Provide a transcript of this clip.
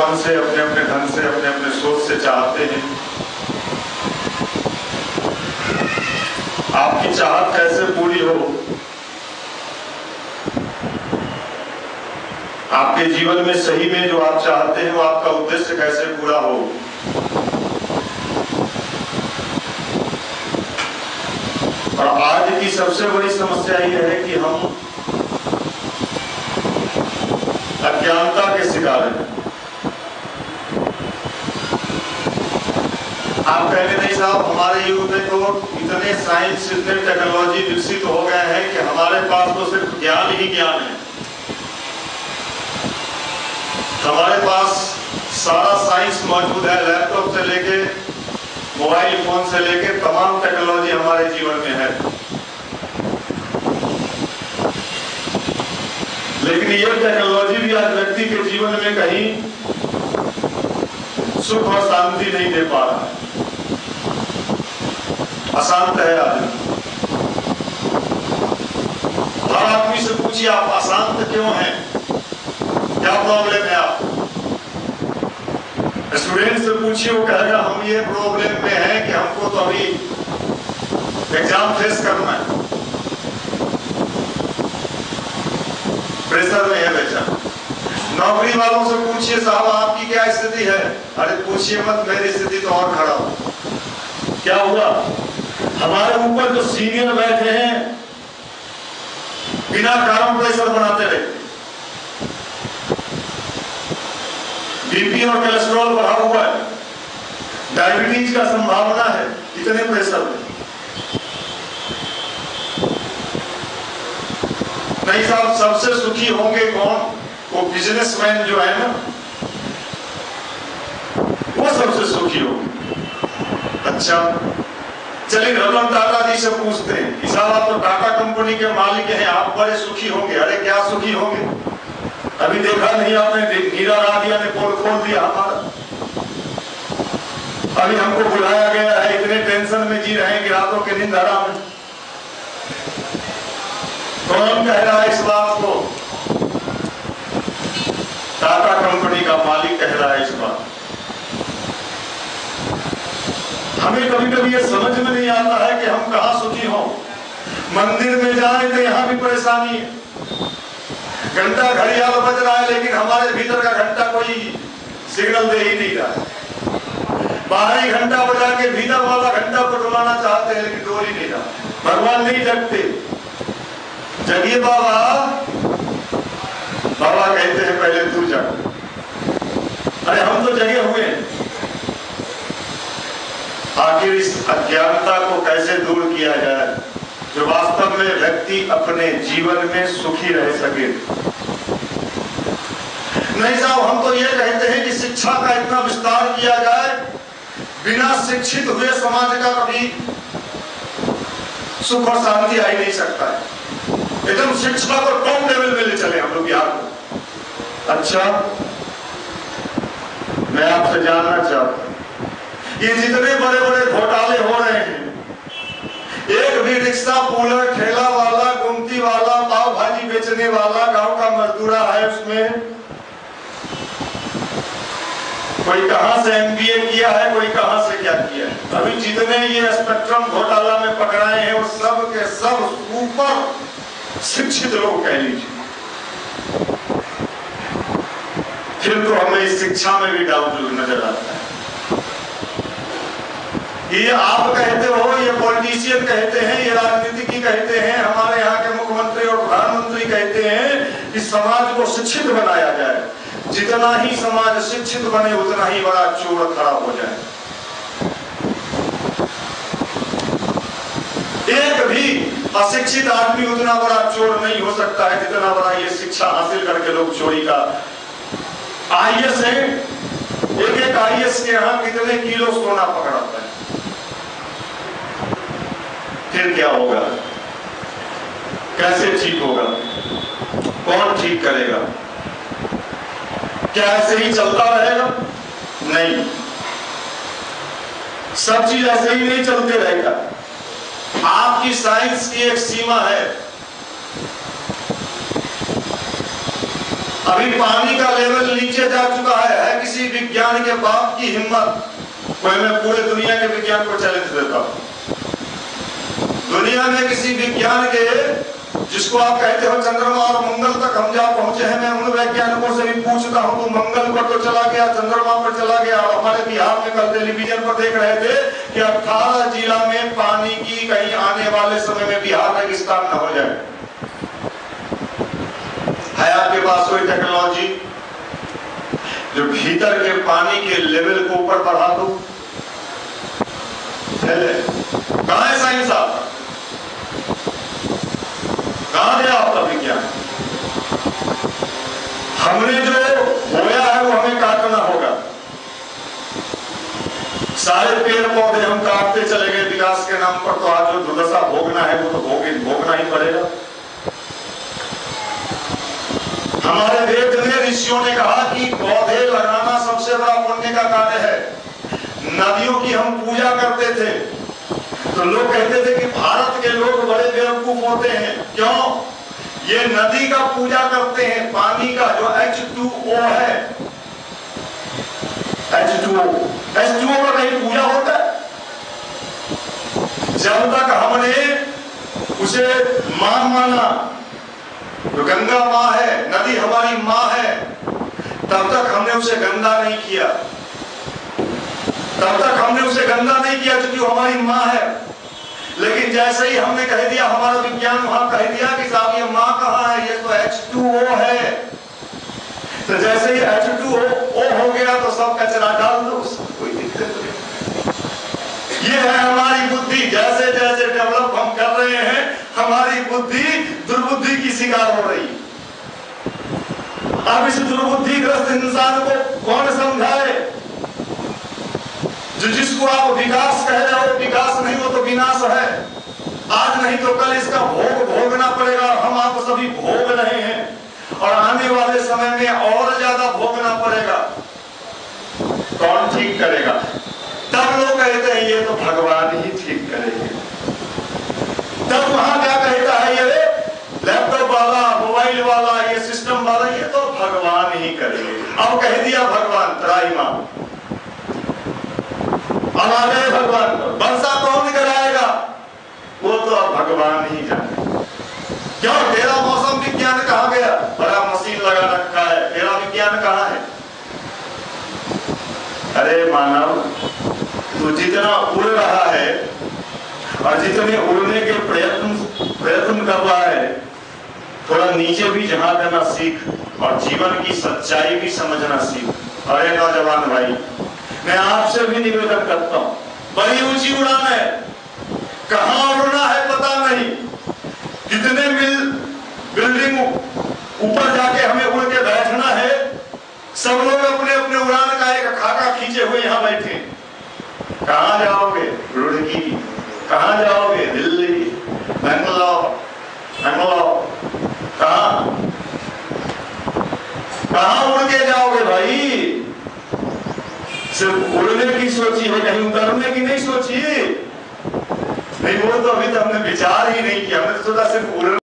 हमसे अपने अपने ढंग से, अपने अपने सोच से चाहते हैं। आपकी चाहत कैसे पूरी हो, आपके जीवन में सही में जो आप चाहते हैं वो आपका उद्देश्य कैसे पूरा हो, और आज की सबसे बड़ी समस्या यह है कि हम अज्ञानता के शिकार हैं। आप कहेंगे नहीं साहब, हमारे युग में तो इतने साइंस, इतने टेक्नोलॉजी विकसित हो गए हैं कि हमारे पास तो सिर्फ ज्ञान ही ज्ञान है। हमारे पास सारा साइंस मौजूद है, लैपटॉप से लेके मोबाइल फोन से लेके तमाम टेक्नोलॉजी हमारे जीवन में है। लेकिन ये टेक्नोलॉजी भी आज व्यक्ति के जीवन में कहीं सुख और शांति नहीं दे पा रहा है, अशांत है आदमी। हर आदमी से पूछिए आप अशांत क्यों हैं, क्या प्रॉब्लम है आप। स्टूडेंट से पूछिए, वो कहेगा हम ये प्रॉब्लम में हैं कि हमको तो अभी एग्जाम फेस करना है, प्रेशर में है बेचा। नौकरी वालों से पूछिए साहब आपकी क्या स्थिति है, अरे पूछिए मत, मेरी स्थिति तो और खराब। क्या हुआ, हमारे ऊपर जो सीनियर बैठे हैं बिना कारण प्रेशर बनाते रहे, बीपी और कोलेस्ट्रॉल बढ़ा हुआ है, डायबिटीज का संभावना है, इतने प्रेशर में। नहीं साहब, सबसे सुखी होंगे कौन, वो बिजनेसमैन जो है ना, वो सबसे सुखी होंगे। अच्छा चलिए रतन टाटा जी से पूछते हैं, साहब आप तो टाटा कंपनी के मालिक हैं, आप बड़े सुखी होंगे। अरे क्या सुखी होंगे, अभी देखा नहीं आपने, नीरा राधिया ने पोल खोल दिया हमारा। अभी हमको बुलाया गया है, इतने टेंशन में जी रहे हैं कि रातों की नींद हराम है। कौन कह रहा है इस बात को, टाटा कंपनी का मालिक कह रहा है इस बात। हमें कभी कभी ये समझ में नहीं आता है कि हम कहाँ सुखी हों। मंदिर में जाए तो यहाँ भी परेशानी है, घंटा घड़ियाल बज रहा है लेकिन हमारे भीतर का घंटा कोई सिग्नल दे ही नहीं रहा है। बाहरी घंटा बजा के भीतर वाला घंटा को डुलाना चाहते हैं लेकिन डोल ही नहीं रहा। भगवान नहीं जगते, जगिए बाबा। बाबा कहते हैं पहले तू जग। अरे हम तो जगे हुए हैं। आखिर इस अज्ञानता को कैसे दूर किया जाए जो वास्तव में व्यक्ति अपने जीवन में सुखी रह सके। नहीं साहब, हम तो ये कहते हैं कि शिक्षा का इतना विस्तार किया जाए, बिना शिक्षित हुए समाज का कभी सुख और शांति आ ही नहीं सकता है। एकदम शिक्षा को टॉप लेवल में ले चले हम लोग बिहार को। अच्छा मैं आपसे जानना चाहता हूं, ये जितने बड़े बड़े घोटाले हो रहे हैं, एक भी रिक्शा पुलर, ठेला वाला, गुमती वाला, पाव भाजी बेचने वाला, गांव का मजदूरा है उसमें। कोई कहां से एमबीए किया है, कोई कहां से क्या किया है। अभी जितने ये स्पेक्ट्रम घोटाला में पकड़ाए हैं वो सब के सब सुपर शिक्षित लोग कह लीजिए। फिर तो हमें इस शिक्षा में भी डाउट नजर आता है। ये आप कहते हो, ये पॉलिटिशियन कहते हैं, ये राजनीतिज्ञ कहते हैं, हमारे यहाँ के मुख्यमंत्री और प्रधानमंत्री कहते हैं कि समाज को शिक्षित बनाया जाए। जितना ही समाज शिक्षित बने उतना ही बड़ा चोर खराब हो जाए। एक भी अशिक्षित आदमी उतना बड़ा चोर नहीं हो सकता है जितना बड़ा ये शिक्षा हासिल करके लोग चोरी का। आईएएस है, एक एक आईएएस के यहाँ कितने किलो सोना पकड़ाता है। फिर क्या होगा, कैसे ठीक होगा, कौन ठीक करेगा? क्या ऐसे ही चलता रहेगा? नहीं, सब चीज ऐसे ही नहीं चलते रहेगा। आपकी साइंस की एक सीमा है, अभी पानी का लेवल नीचे जा चुका है किसी विज्ञान के बाप की हिम्मत? कोई मैं पूरे दुनिया के विज्ञान को चैलेंज देता हूं। दुनिया में किसी विज्ञान के, जिसको आप कहते हो चंद्रमा और मंगल तक हम जा पहुंचे हैं, मैं उन वैज्ञानिकों से भी पूछता हूं, तो मंगल पर तो चला गया, चंद्रमा पर चला गया, और हमारे बिहार में कल टेलीविजन पर देख रहे थे कि 18 जिला में पानी की कहीं आने वाले समय में बिहार रेगिस्तान न हो जाए। है आपके पास कोई टेक्नोलॉजी जो भीतर के पानी के लेवल को ऊपर बढ़ा दो? कहां है साइंस आपका? कहां गया आपका विज्ञान? हमने जो बोया है वो हमें काटना होगा। सारे पेड़ पौधे हम काटते चले गए विकास के नाम पर, तो आज जो दुर्दशा भोगना है वो तो भोगना ही पड़ेगा। हमारे वेद में ऋषियों ने कहा कि पौधे लगाना सबसे बड़ा पुण्य का कार्य है। नदियों की हम पूजा करते थे, तो लोग कहते थे कि भारत के लोग बड़े बेवकूफ होते हैं। क्यों? ये नदी का पूजा करते हैं, पानी का जो H2O है, H2O का कहीं पूजा होता है? जब तक हमने उसे मां माना, तो गंगा मां है, नदी हमारी मां है, तब तक हमने उसे गंदा नहीं किया, क्योंकि वो हमारी मां है। लेकिन जैसे ही हमने कह दिया, हमारा विज्ञान वहां कह दिया कि साहब ये मां कहां है, ये तो H2O है, तो जैसे ही H2O हो गया तो सब कचरा डाल दो, कोई दिक्कत नहीं। ये है हमारी बुद्धि। जैसे जैसे डेवलप हम कर रहे हैं, हमारी बुद्धि दुर्बुद्धि की शिकार हो रही है। अब इस दुर्बुद्धिग्रस्त इंसान को कौन समझाए? जिसको आप विकास कह रहे हो, विकास नहीं हो तो विनाश है। आज नहीं तो कल इसका भोग भोगना पड़ेगा। हम आप सभी भोग रहे हैं, और आने वाले समय में और ज्यादा भोगना पड़ेगा। कौन ठीक करेगा? तब लोग कहते हैं ये तो भगवान ही ठीक करेंगे। तब वहां क्या कहता है, ये लैपटॉप वाला, मोबाइल वाला, ये सिस्टम वाला, ये तो भगवान ही करेंगे। अब कह दिया भगवान त्राहिमाम, अब आ गए भगवान। वर्षा कौन कराएगा? वो तो अब भगवान ही जाने। क्यों? तेरा मौसम विज्ञान कहाँ गया? बड़ा मशीन लगा रखा है, तेरा विज्ञान कहाँ है? अरे मानव, तू जितना उड़ रहा है और जितने उड़ने के प्रयत्न कर रहा है, थोड़ा नीचे भी जहां देना सीख, और जीवन की सच्चाई भी समझना सीख। अरे नौजवान भाई, मैं आपसे भी निवेदन करता हूं, बड़ी ऊंची उड़ान है, कहां उड़ना है पता नहीं, कितने बिल्डिंग ऊपर जाके हमें उड़ के बैठना है। सब लोग अपने अपने उड़ान का एक खाका खींचे हुए यहां बैठे। कहां जाओगे? रुड़की। कहां जाओगे? दिल्ली, बेंगलोर, कहां उड़ के जाओगे भाई? सिर्फ उड़ने की सोची है, कहीं उतरने की नहीं सोची। नहीं, वो तो अभी तो हमने विचार ही नहीं किया। हमने तो सोचा सिर्फ उड़ने